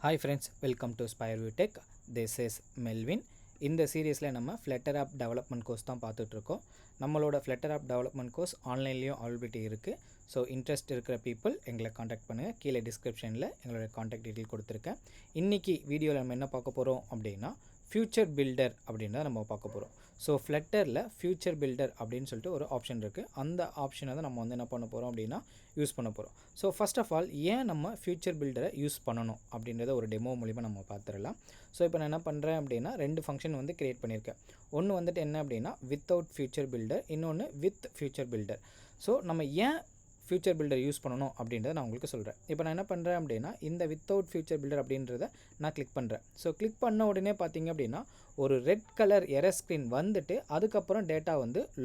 Hi friends, welcome to Spireview Tech. This is Melvin. இந்த சீரீஸில் நம்ம ஃப்ளட்டர் ஆப் டெவலப்மெண்ட் கோர்ஸ் தான் பார்த்துட்ருக்கோம். நம்மளோட ஃப்ளட்டர் ஆப் டெவலப்மெண்ட் கோர்ஸ் ஆன்லைன்லேயும் அவைலபிலிட்டி இருக்குது. ஸோ இன்ட்ரெஸ்ட் இருக்கிற பீப்புள் எங்களை காண்டாக்ட் பண்ணுங்கள். கீழே டிஸ்கிரிப்ஷனில் எங்களோட காண்டாக்ட் டீட்டெயில் கொடுத்துருக்கேன். இன்றைக்கி வீடியோவில் நம்ம என்ன பார்க்க போகிறோம் அப்படின்னா ஃப்யூச்சர் பில்டர் அப்படின்றத நம்ம பார்க்க போகிறோம். ஸோ ஃப்ளட்டரில் ஃப்யூச்சர் பில்டர் அப்படின்னு சொல்லிட்டு ஒரு ஆப்ஷன் இருக்குது. அந்த ஆப்ஷனை தான் நம்ம என்ன பண்ண போகிறோம் அப்படின்னா யூஸ் பண்ண போகிறோம். ஸோ ஃபஸ்ட் ஆஃப் ஆல் ஏன் நம்ம ஃப்யூச்சர் பில்டரை யூஸ் பண்ணணும் அப்படின்றத ஒரு டெமோ மூலிமா நம்ம பார்த்துடலாம். ஸோ இப்போ நான் என்ன பண்ணுறேன் அப்படின்னா 2 ஃபங்க்ஷன் க்ரியேட் பண்ணியிருக்கேன். ஒன்று என்ன அப்படின்னா வித்தவுட் ஃப்யூச்சர் பில்டர், இன்னொன்று வித் ஃப்யூச்சர் பில்டர். ஸோ நம்ம ஏன் ஃப்யூச்சர் பில்டர் யூஸ் பண்ணணும் அப்படின்றத நான் உங்களுக்கு சொல்கிறேன். இப்போ நான் என்ன பண்ணுறேன் அப்படின்னா இந்த வித்தவுட் ஃப்யூச்சர் பில்டர் அப்படின்றத நான் கிளிக் பண்ணுறேன். ஸோ கிளிக் பண்ண உடனே பார்த்தீங்க அப்படின்னா ஒரு ரெட் கலர் எரர் ஸ்க்ரீன் வந்துட்டு அதுக்கப்புறம் டேட்டா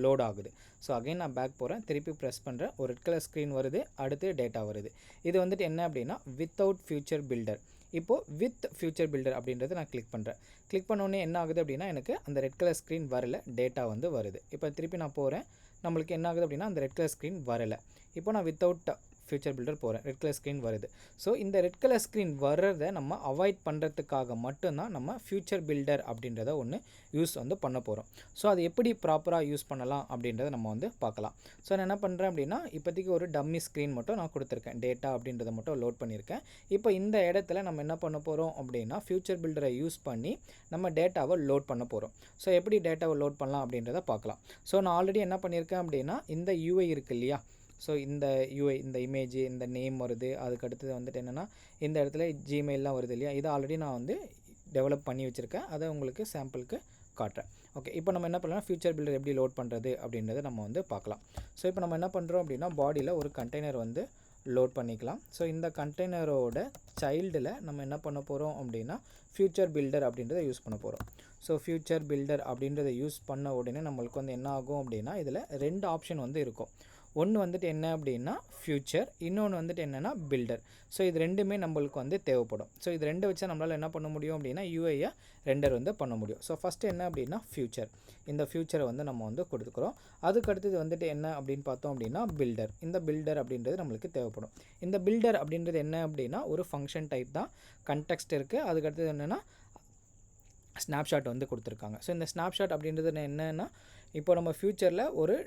லோட் ஆகுது. ஸோ அகைன் நான் பேக் போகிறேன், திருப்பி ப்ரெஸ் பண்ணுறேன், ஒரு ரெட் கலர் ஸ்க்ரீன் வருது, அடுத்து டேட்டா வருது. இது என்ன அப்படின்னா வித்தவுட் ஃப்யூச்சர் பில்டர். இப்போது வித் ஃப்யூச்சர் பில்டர் அப்படின்றத நான் கிளிக் பண்ணுறேன். கிளிக் பண்ணோடனே என்ன ஆகுது அப்படின்னா எனக்கு அந்த ரெட் கலர் ஸ்க்ரீன் வரல, டேட்டா வருது. இப்போ திருப்பி நான் போகிறேன், நம்மளுக்கு என்ன ஆகுது அப்படின்னா அந்த ரெட் கலர் ஸ்க்ரீன் வரலை. இப்போ நான் வித்தவுட் ஃப்யூச்சர் பில்டர் போகிறேன், ரெட் கலர் ஸ்க்ரீன் வருது. ஸோ இந்த ரெட் கலர் ஸ்க்ரீன் வர்றதை நம்ம அவாய்ட் பண்ணுறதுக்காக மட்டும்தான் நம்ம ஃப்யூச்சர் பில்டர் அப்படின்றத ஒன்று யூஸ் பண்ண போகிறோம். ஸோ அது எப்படி ப்ராப்பராக யூஸ் பண்ணலாம் அப்படின்றத நம்ம பார்க்கலாம். ஸோ நான் என்ன பண்ணுறேன் அப்படின்னா இப்போதைக்கு ஒரு டம்மி ஸ்க்ரீன் மட்டும் நான் கொடுத்துருக்கேன், டேட்டா அப்படின்றத மட்டும் லோட் பண்ணியிருக்கேன். இப்போ இந்த இடத்துல நம்ம என்ன பண்ண போகிறோம் அப்படின்னா ஃப்யூச்சர் பில்டரை யூஸ் பண்ணி நம்ம டேட்டாவை லோட் பண்ண போகிறோம். ஸோ எப்படி டேட்டாவை லோட் பண்ணலாம் அப்படின்றத பார்க்கலாம். ஸோ நான் ஆல்ரெடி என்ன பண்ணியிருக்கேன் அப்படின்னா இந்த யூஐ இருக்குது இல்லையா, ஸோ இந்த யூஐ, இந்த இமேஜ், இந்த நேம் வருது, அதுக்கு அடுத்தது என்னென்னா இந்த இடத்துல ஜிமெயிலாம் வருது இல்லையா, இதை ஆல்ரெடி நான் டெவலப் பண்ணி வச்சுருக்கேன். அதை உங்களுக்கு சாம்பிளுக்கு காட்டுறேன். ஓகே, இப்போ நம்ம என்ன பண்ணலாம், ஃப்யூச்சர் பில்டர் எப்படி லோட் பண்ணுறது அப்படின்றத நம்ம பார்க்கலாம். ஸோ இப்போ நம்ம என்ன பண்ணுறோம் அப்படின்னா பாடியில் ஒரு கண்டெய்னர் லோட் பண்ணிக்கலாம். ஸோ இந்த கண்டெய்னரோட சைல்டில் நம்ம என்ன பண்ண போகிறோம் அப்படின்னா ஃப்யூச்சர் பில்டர் அப்படின்றத யூஸ் பண்ண போகிறோம். ஸோ ஃப்யூச்சர் பில்டர் அப்படின்றத யூஸ் பண்ண உடனே நம்மளுக்கு என்ன ஆகும் அப்படின்னா இதில் 2 ஆப்ஷன் இருக்கும். ஒன்று என்ன அப்படின்னா ஃப்யூச்சர், இன்னொன்று என்னென்னா பில்டர். ஸோ இது ரெண்டுமே நம்மளுக்கு தேவைப்படும். ஸோ இது ரெண்டு வச்சா நம்மளால் என்ன பண்ண முடியும் அப்படின்னா யூஐயை ரெண்டர் பண்ண முடியும். ஸோ ஃபஸ்ட்டு என்ன அப்படின்னா ஃப்யூச்சர், இந்த ஃப்யூச்சரை நம்ம கொடுத்துக்கிறோம். அதுக்கு அடுத்தது என்ன அப்படின்னு பார்த்தோம் அப்படின்னா பில்டர். இந்த பில்டர் அப்படின்றது நம்மளுக்கு தேவைப்படும். இந்த பில்டர் அப்படின்றது என்ன அப்படின்னா ஒரு ஃபங்க்ஷன் டைப் தான், கன்டெக்ஸ்ட் இருக்குது. அதுக்கு அடுத்தது என்னென்னா ஸ்னாப்ஷாட் கொடுத்துருக்காங்க. ஸோ இந்த ஸ்னாப்ஷாட் அப்படின்றது என்னென்னா இப்போ நம்ம ஃப்யூச்சரில் ஒரு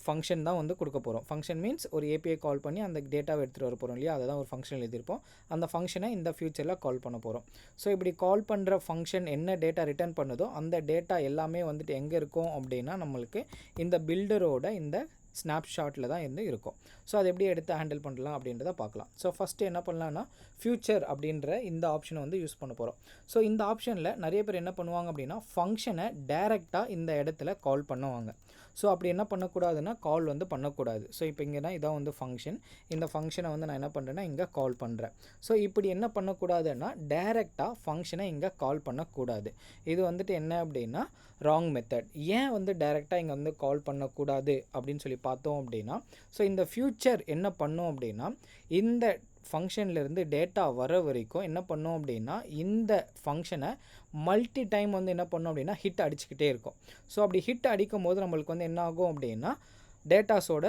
ஃபங்க்ஷன் தான் கொடுக்க போகிறோம். ஃபங்க்ஷன் மீன்ஸ் ஒரு ஏபிஐ கால் பண்ணி அந்த டேட்டாவை எடுத்துகிட்டு வர போகிறோம் இல்லையா, அதை தான் ஒரு ஃபங்க்ஷன் எழுதியிருப்போம். அந்த ஃபங்க்ஷனை இந்த ஃப்யூச்சரில் கால் பண்ண போகிறோம். ஸோ இப்படி கால் பண்ணுற ஃபங்க்ஷன் என்ன டேட்டா ரிட்டர்ன் பண்ணுதோ அந்த டேட்டா எல்லாமே எங்கே இருக்கும் அப்படின்னா நம்மளுக்கு இந்த பில்டரோட இந்த ஸ்னாப்ஷாட்டில் தான் இருக்கும். ஸோ அதை எப்படி எடுத்து ஹேண்டில் பண்ணலாம் அப்படின்றத பார்க்கலாம். ஸோ ஃபஸ்ட்டு என்ன பண்ணலான்னா ஃப்யூச்சர் அப்படின்ற இந்த ஆப்ஷனை யூஸ் பண்ண போகிறோம். ஸோ இந்த ஆப்ஷனில் நிறைய பேர் என்ன பண்ணுவாங்க அப்படின்னா ஃபங்க்ஷனை டைரெக்டாக இந்த இடத்துல கால் பண்ணுவாங்க. ஸோ அப்படி என்ன பண்ணக்கூடாதுன்னா கால் பண்ணக்கூடாது. ஸோ இப்போ இங்கே தான் இதான் ஃபங்க்ஷன். இந்த ஃபங்க்ஷனை நான் என்ன பண்ணுறேன்னா இங்கே கால் பண்ணுறேன். ஸோ இப்படி என்ன பண்ணக்கூடாதுன்னா டைரெக்டாக ஃபங்க்ஷனை இங்கே கால் பண்ணக்கூடாது. இது என்ன அப்படின்னா ராங் மெத்தட். ஏன் டைரெக்டாக இங்கே கால் பண்ணக்கூடாது அப்படின்னு சொல்லி பார்த்தோம் அப்படின்னா ஸோ இந்த ஃப்யூச்சர் என்ன பண்ணும் அப்படின்னா இந்த ஃபங்க்ஷன்லேருந்து டேட்டா வர வரைக்கும் என்ன பண்ணோம் அப்படின்னா இந்த ஃபங்க்ஷனை மல்டி டைம் என்ன பண்ணோம் அப்படின்னா ஹிட் அடிச்சுக்கிட்டே இருக்கும். ஸோ அப்படி ஹிட் அடிக்கும் போது நம்மளுக்கு என்ன ஆகும் அப்படின்னா டேட்டாஸோட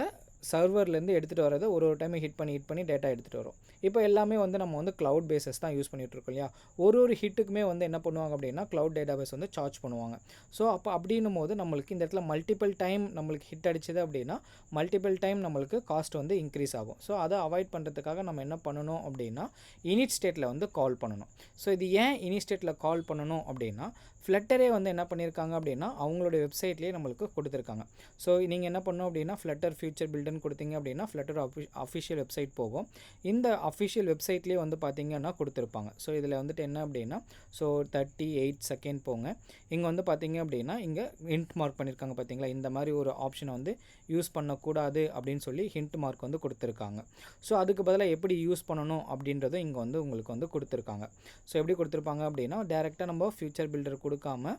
சர்வர்லேருந்து எடுத்துகிட்டு வரதை ஒரு டைம் ஹிட் பண்ணி டேட்டா எடுத்துகிட்டு வரும். இப்போ எல்லாமே நம்ம க்ளவுட் பேஸஸ் தான் யூஸ் பண்ணிகிட்ருக்கோம் இல்லையா, ஒரு ஹிட்டுக்குமே என்ன பண்ணுவாங்க அப்படின்னா க்ளவுட் டேட்டா பேஸ் சார்ஜ் பண்ணுவாங்க. ஸோ அப்போ அப்படின்னும் போது நம்மளுக்கு இந்த இடத்துல மல்டிபிள் டைம் நம்மளுக்கு ஹிட் அடிச்சது அப்படின்னா மல்டிபிள் டைம் நம்மளுக்கு காஸ்ட் இன்க்ரீஸ் ஆகும். ஸோ அதை அவாய்ட் பண்ணுறதுக்காக நம்ம என்ன பண்ணணும் அப்படின்னா இனிட் ஸ்டேட்டில் கால் பண்ணணும். ஸோ இது ஏன் இனிட் ஸ்டேட்டில் கால் பண்ணணும் அப்படின்னா ஃப்ளட்டரே என்ன பண்ணியிருக்காங்க அப்படின்னா அவங்களோட வெப்சைட்லேயே நம்மளுக்கு கொடுத்துருக்காங்க. ஸோ நீங்கள் என்ன பண்ணணும் அப்படின்னா ஃப்ளட்டர் ஃப்யூச்சர் பில்டர்னு கொடுத்தீங்க அப்படின்னா ஃப்ளட்டர் அஃபிஷியல் வெப்சைட் போகும். இந்த அஃபிஷியல் வெப்சைட்லேயே பார்த்தீங்கன்னா கொடுத்துருப்பாங்க. ஸோ இதில் என்ன அப்படின்னா ஸோ 38 செகண்ட் போங்க. இங்கே பார்த்தீங்க அப்படின்னா இங்கே ஹிண்ட் மார்க் பண்ணியிருக்காங்க பார்த்தீங்களா, இந்த மாதிரி ஒரு ஆப்ஷனை யூஸ் பண்ணக்கூடாது அப்படின்னு சொல்லி ஹிண்ட் மார்க் கொடுத்துருக்காங்க. ஸோ அதுக்கு பதிலாக எப்படி யூஸ் பண்ணணும் அப்படின்றதும் இங்கே உங்களுக்கு கொடுத்துருக்காங்க. ஸோ எப்படி கொடுத்துருப்பாங்க அப்படின்னா டேரெக்டாக நம்ம ஃப்யூச்சர் பில்டர் கொடுக்காம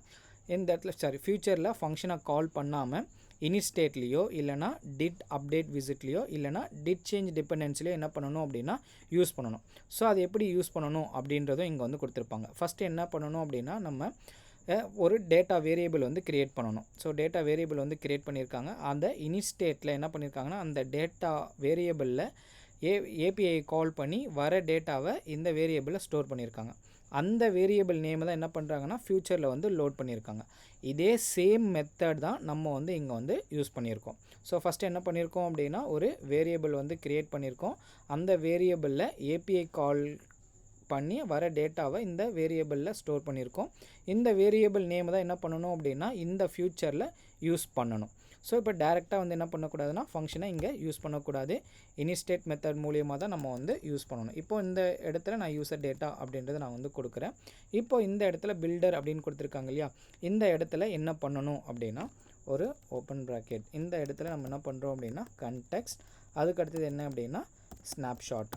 இந்த இடத்துல ஃப்யூச்சரில் ஃபங்க்ஷனை கால் பண்ணாமல் இனிட் ஸ்டேட்லேயோ இல்லைனா டிட் அப்டேட் விசிட்லேயோ இல்லைனா டிட் சேஞ்ச் டிபெண்டன்சிலையோ என்ன பண்ணணும் அப்படின்னா யூஸ் பண்ணணும். ஸோ அது எப்படி யூஸ் பண்ணணும் அப்படின்றதும் இங்கே கொடுத்துருப்பாங்க. ஃபஸ்ட்டு என்ன பண்ணணும் அப்படின்னா நம்ம ஒரு டேட்டா வேரியபிள் கிரியேட் பண்ணணும். ஸோ டேட்டா வேரியபிள் கிரியேட் பண்ணியிருக்காங்க. அந்த இனிட் ஸ்டேட்டில் என்ன பண்ணியிருக்காங்கன்னா அந்த டேட்டா வேரியபிளில் ஏபிஐ கால் பண்ணி வர டேட்டாவை இந்த வேரியபிளில் ஸ்டோர் பண்ணியிருக்காங்க. அந்த வேரியபிள் நேமை தான் என்ன பண்ணுறாங்கன்னா ஃப்யூச்சரில் வந்து லோட் பண்ணியிருக்காங்க. இதே சேம் மெத்தட் தான் நம்ம வந்து இங்கே வந்து யூஸ் பண்ணியிருக்கோம். ஸோ ஃபஸ்ட்டு என்ன பண்ணியிருக்கோம் அப்படின்னா ஒரு வேரியபிள் வந்து க்ரியேட் பண்ணியிருக்கோம். அந்த வேரியபிளில் ஏபிஐ கால் பண்ணி வர டேட்டாவை இந்த வேரியபிளில் ஸ்டோர் பண்ணியிருக்கோம். இந்த வேரியபிள் நேம் தான் என்ன பண்ணணும் அப்படின்னா இந்த ஃப்யூச்சரில் யூஸ் பண்ணணும். ஸோ இப்போ டேரெக்டாக வந்து என்ன பண்ணக்கூடாதுன்னா ஃபங்க்ஷனை இங்கே யூஸ் பண்ணக்கூடாது. இனிஸ்டேட் மெத்தட் மூலியமாக தான் நம்ம வந்து யூஸ் பண்ணணும். இப்போ இந்த இடத்துல நான் யூசர் டேட்டா அப்படின்றத நான் வந்து கொடுக்குறேன். இப்போ இந்த இடத்துல பில்டர் அப்படின்னு கொடுத்துருக்காங்க இல்லையா, இந்த இடத்துல என்ன பண்ணணும் அப்படின்னா ஒரு ஓப்பன் ப்ராக்கெட், இந்த இடத்துல நம்ம என்ன பண்ணுறோம் அப்படின்னா கன்டெக்ஸ்ட், அதுக்கு அடுத்தது என்ன அப்படின்னா ஸ்னாப்ஷாட்,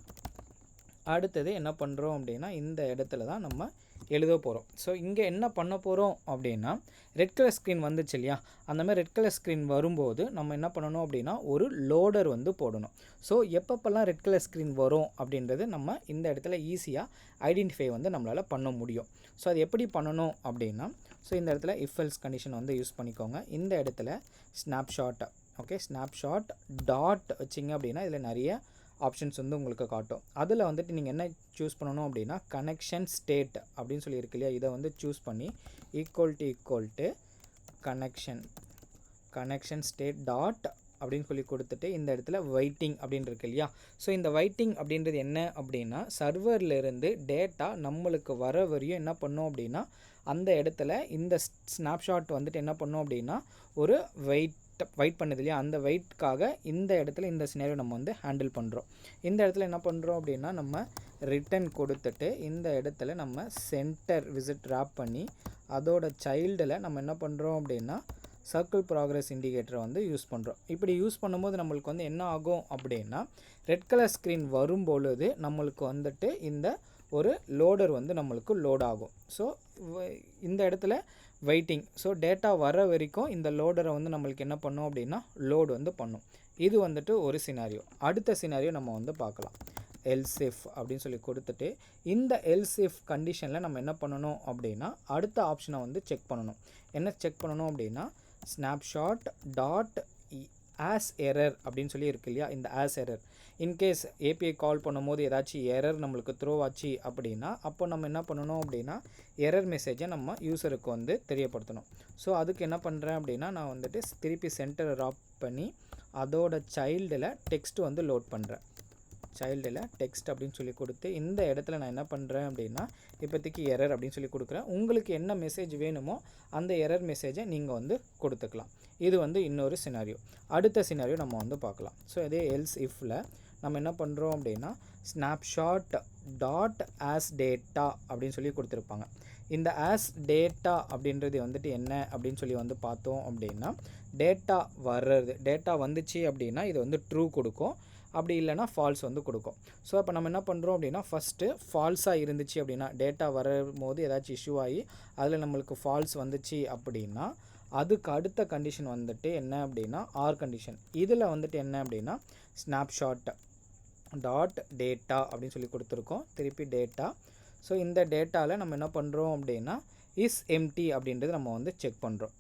அடுத்தது என்ன பண்ணுறோம் அப்படின்னா இந்த இடத்துல தான் நம்ம எழுத போகிறோம். ஸோ இங்கே என்ன பண்ண போகிறோம் அப்படின்னா ரெட் கலர் ஸ்க்ரீன் வந்துச்சு இல்லையா, அந்த மாதிரி ரெட் கலர் ஸ்க்ரீன் வரும்போது நம்ம என்ன பண்ணணும் அப்படின்னா ஒரு லோடர் வந்து போடணும். ஸோ எப்பப்பெல்லாம் ரெட் கலர் ஸ்க்ரீன் வரும் அப்படின்றது நம்ம இந்த இடத்துல ஈஸியாக ஐடென்டிஃபை வந்து நம்மளால் பண்ண முடியும். ஸோ அது எப்படி பண்ணணும் அப்படின்னா ஸோ இந்த இடத்துல இஃப் எல்ஸ் கண்டிஷன் வந்து யூஸ் பண்ணிக்கோங்க. இந்த இடத்துல ஸ்னாப்ஷாட், ஓகே, ஸ்னாப்ஷாட் டாட் வச்சிங்க அப்படின்னா இதில் நிறைய ஆப்ஷன்ஸ் வந்து உங்களுக்கு காட்டும். அதில் வந்துட்டு நீங்கள் என்ன சூஸ் பண்ணணும் அப்படின்னா கனெக்ஷன் ஸ்டேட் அப்படின்னு சொல்லி இருக்கு இல்லையா, இதை வந்து சூஸ் பண்ணி equal to connection state dot அப்படின்னு சொல்லி கொடுத்துட்டு இந்த இடத்துல வெயிட்டிங் அப்படின்னு இருக்கு இல்லையா. ஸோ இந்த வெயிட்டிங் அப்படின்றது என்ன அப்படின்னா சர்வர்லேருந்து டேட்டா நம்மளுக்கு வர வரையும் என்ன பண்ணோம் அப்படின்னா அந்த இடத்துல இந்த ஸ்னாப்ஷாட் வந்துட்டு என்ன பண்ணோம் அப்படின்னா ஒரு வெயிட் பண்ணுது இல்லையா, அந்த வெயிட்காக இந்த இடத்துல இந்த சினாரியோ நம்ம வந்து ஹேண்டில் பண்ணுறோம். இந்த இடத்துல என்ன பண்ணுறோம் அப்படின்னா நம்ம ரிட்டன் கொடுத்துட்டு இந்த இடத்துல நம்ம சென்டர் விசிட் ராப் பண்ணி அதோட சைல்டில் நம்ம என்ன பண்ணுறோம் அப்படின்னா சர்க்கிள் ப்ராக்ரஸ் இண்டிகேட்டரை வந்து யூஸ் பண்ணுறோம். இப்படி யூஸ் பண்ணும்போது நம்மளுக்கு வந்து என்ன ஆகும் அப்படின்னா ரெட் கலர் ஸ்க்ரீன் வரும்பொழுது நம்மளுக்கு வந்துட்டு இந்த ஒரு லோடர் வந்து நம்மளுக்கு லோட் ஆகும். ஸோ இந்த இடத்துல வெயிட்டிங், ஸோ டேட்டா வர வரைக்கும் இந்த லோடரை வந்து நம்மளுக்கு என்ன பண்ணும் அப்படின்னா லோடு வந்து பண்ணும். இது வந்துட்டு ஒரு சினாரியோ. அடுத்த சினாரியோ நம்ம வந்து பார்க்கலாம். எல்ஸ் இஃப் அப்படின்னு சொல்லி கொடுத்துட்டு இந்த எல்ஸ் இஃப் கண்டிஷனில் நம்ம என்ன பண்ணணும் அப்படின்னா அடுத்த ஆப்ஷனை வந்து செக் பண்ணணும். என்ன செக் பண்ணணும் அப்படின்னா ஸ்னாப்ஷாட் டாட் ஆஸ் எரர் அப்படின்னு சொல்லி இருக்கு இல்லையா, இந்த ஆஸ் எரர் இன்கேஸ் ஏபிஐ கால் பண்ணும்போது ஏதாச்சும் எரர் நம்மளுக்கு த்ரோ ஆச்சு அப்படின்னா அப்போ நம்ம என்ன பண்ணணும் அப்படின்னா எரர் மெசேஜை நம்ம யூஸருக்கு வந்து தெரியப்படுத்தணும். ஸோ அதுக்கு என்ன பண்ணுறேன் அப்படின்னா நான் வந்துட்டு திருப்பி சென்டரை ராப் பண்ணி அதோட சைல்டில் டெக்ஸ்ட் வந்து லோட் பண்ணுறேன். சைல்டில் டெக்ஸ்ட் அப்படின்னு சொல்லி கொடுத்து இந்த இடத்துல நான் என்ன பண்ணுறேன் அப்படின்னா இப்போதைக்கு எரர் அப்படின்னு சொல்லி கொடுக்குறேன். உங்களுக்கு என்ன மெசேஜ் வேணுமோ அந்த எரர் மெசேஜை நீங்கள் வந்து கொடுத்துக்கலாம். இது வந்து இன்னொரு சினாரியோ. அடுத்த சினாரியோ நம்ம வந்து பார்க்கலாம். ஸோ இதே எல்ஸ் இஃப்பில் நம்ம என்ன பண்ணுறோம் அப்படின்னா ஸ்னாப்ஷாட் டாட் ஆஸ் டேட்டா அப்படின்னு சொல்லி கொடுத்துருப்பாங்க. இந்த ஆஸ் டேட்டா அப்படின்றது வந்துட்டு என்ன அப்படின்னு சொல்லி வந்து பார்த்தோம் அப்படின்னா டேட்டா வந்துச்சு அப்படின்னா இது வந்து ட்ரூ கொடுக்கும், அப்படி இல்லைனா ஃபால்ஸ் வந்து கொடுக்கும். ஸோ அப்போ நம்ம என்ன பண்ணுறோம் அப்படின்னா ஃபஸ்ட்டு ஃபால்ஸாக இருந்துச்சு அப்படின்னா டேட்டா வரும்போது ஏதாச்சும் இஷ்யூ ஆகி அதில் நம்மளுக்கு ஃபால்ஸ் வந்துச்சு அப்படின்னா அதுக்கு அடுத்த கண்டிஷன் வந்துட்டு என்ன அப்படின்னா ஆர் கண்டிஷன். இதில் வந்துட்டு என்ன அப்படின்னா ஸ்னாப்ஷாட் டாட் டேட்டா அப்படின்னு சொல்லி கொடுத்துருக்கோம், திருப்பி டேட்டா. ஸோ இந்த டேட்டாவில் நம்ம என்ன பண்ணுறோம் அப்படின்னா இஸ் எம்டி அப்படின்றது நம்ம வந்து செக் பண்ணுறோம்.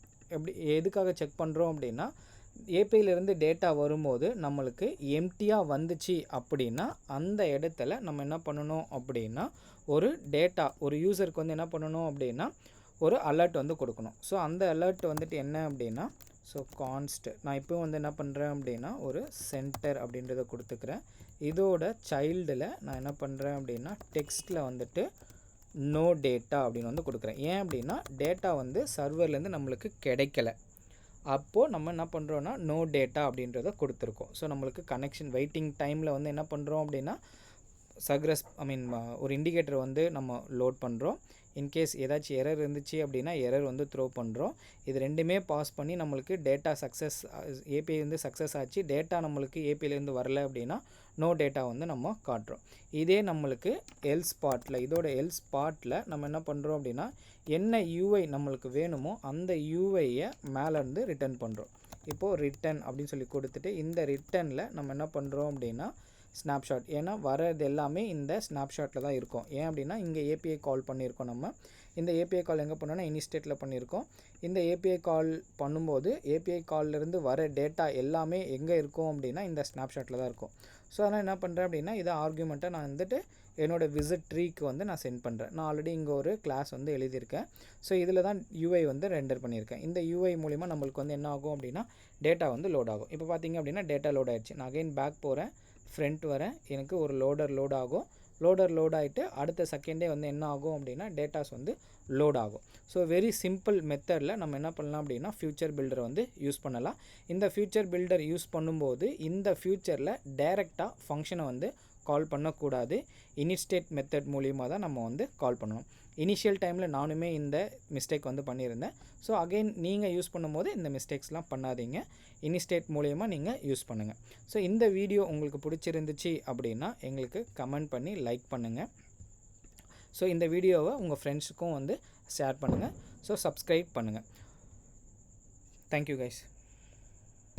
எதுக்காக செக் பண்ணுறோம் அப்படின்னா ஏபிஐலேருந்து டேட்டா வரும்போது நம்மளுக்கு எம்டியாக வந்துச்சு அப்படின்னா அந்த இடத்துல நம்ம என்ன பண்ணணும் அப்படின்னா ஒரு டேட்டா ஒரு யூசருக்கு வந்து என்ன பண்ணணும் அப்படின்னா ஒரு அலர்ட் வந்து கொடுக்கணும். ஸோ அந்த அலர்ட் வந்துட்டு என்ன அப்படின்னா ஸோ கான்ஸ்ட் நான் இப்போ வந்து என்ன பண்ணுறேன் அப்படின்னா ஒரு சென்டர் அப்படின்றத கொடுத்துக்கிறேன். இதோட சைல்டில் நான் என்ன பண்ணுறேன் அப்படின்னா டெக்ஸ்ட்டில் வந்துட்டு நோ டேட்டா அப்படின்னு வந்து கொடுக்குறேன். ஏன் அப்படின்னா டேட்டா வந்து சர்வர்லேருந்து நம்மளுக்கு கிடைக்கல, அப்போது நம்ம என்ன பண்ணுறோன்னா நோ டேட்டா அப்படின்றத கொடுத்துருக்கோம். ஸோ நம்மளுக்கு கனெக்ஷன் வெயிட்டிங் டைமில் வந்து என்ன பண்ணுறோம் அப்படின்னா ஒரு இண்டிகேட்டர் வந்து நம்ம லோட் பண்ணுறோம். இன்கேஸ் ஏதாச்சும் எரர் இருந்துச்சு அப்படின்னா எரர் வந்து த்ரோ பண்ணுறோம். இது ரெண்டுமே பாஸ் பண்ணி நம்மளுக்கு டேட்டா சக்ஸஸ் ஏபிஐ வந்து சக்ஸஸ் ஆச்சு, டேட்டா நம்மளுக்கு ஏபிஐலேருந்து வரல அப்படின்னா நோ டேட்டா வந்து நம்ம காட்டுறோம். இதே நம்மளுக்கு எல்ஸ் பார்ட்டில் இதோட எல்ஸ் பார்ட்டில் நம்ம என்ன பண்ணுறோம் அப்படின்னா என்ன யூஐ நம்மளுக்கு வேணுமோ அந்த யூஐயை மேலேருந்து ரிட்டர்ன் பண்ணுறோம். இப்போது ரிட்டன் அப்படின்னு சொல்லி கொடுத்துட்டு இந்த ரிட்டனில் நம்ம என்ன பண்ணுறோம் அப்படின்னா ஸ்னாப்ஷாட். ஏன்னா வரது எல்லாமே இந்த ஸ்னாப்ஷாட்டில் தான் இருக்கும். ஏன் அப்படின்னா இங்கே ஏபிஐ கால் பண்ணியிருக்கோம். நம்ம இந்த ஏபிஐ கால் எங்கே பண்ணோன்னா இனிஸ்டேட்டில் பண்ணியிருக்கோம். இந்த ஏபிஐ கால் பண்ணும்போது ஏபிஐ கால்லேருந்து வர டேட்டா எல்லாமே எங்கே இருக்கும் அப்படின்னா இந்த ஸ்னாப்ஷாட்டில் தான் இருக்கும். ஸோ அதனால் என்ன பண்ணுறேன் அப்படின்னா இதை ஆர்குமெண்ட்டை நான் வந்துட்டு என்னோடய விசிட் ட்ரீக்கு வந்து நான் சென்ட் பண்ணுறேன். நான் ஆல்ரெடி இங்கே ஒரு கிளாஸ் வந்து எழுதியிருக்கேன். ஸோ இதில் தான் யூஐ வந்து ரெண்டர் பண்ணியிருக்கேன். இந்த யூஐ மூலிமா நம்மளுக்கு வந்து என்ன ஆகும் அப்படின்னா டேட்டா வந்து லோட் ஆகும். இப்போ பார்த்திங்க அப்படின்னா டேட்டா லோட் ஆகிடுச்சு. நான் அகைன் பேக் போகிறேன், ஃப்ரண்ட் வரேன், எனக்கு ஒரு லோட் ஆகும். லோட் ஆகிட்டு அடுத்த செகண்டே வந்து என்ன ஆகும் அப்படின்னா டேட்டாஸ் வந்து லோட் ஆகும். ஸோ வெரி சிம்பிள் மெத்தடில் நம்ம என்ன பண்ணலாம் அப்படின்னா ஃபியூச்சர் பில்டரை வந்து யூஸ் பண்ணலாம். இந்த ஃபியூச்சர் பில்டர் யூஸ் பண்ணும்போது இந்த ஃபியூச்சரில் டைரெக்டாக ஃபங்க்ஷனை வந்து கால் பண்ணக்கூடாது. இனிஸ்டேட் மெத்தட் மூலிமா தான் நம்ம வந்து கால் பண்ணணும். இனிஷியல் டைமில் நானுமே இந்த மிஸ்டேக் வந்து பண்ணியிருந்தேன். ஸோ அகெயின் நீங்கள் யூஸ் பண்ணும்போது இந்த மிஸ்டேக்ஸ்லாம் பண்ணாதீங்க. இனிஸ்டேட் மூலிமா நீங்கள் யூஸ் பண்ணுங்கள். ஸோ இந்த வீடியோ உங்களுக்கு பிடிச்சிருந்துச்சு அப்படின்னா எங்களுக்கு கமெண்ட் பண்ணி லைக் பண்ணுங்கள். ஸோ இந்த வீடியோவை உங்கள் ஃப்ரெண்ட்ஸுக்கும் வந்து ஷேர் பண்ணுங்கள். ஸோ சப்ஸ்கிரைப் பண்ணுங்கள். Thank you guys.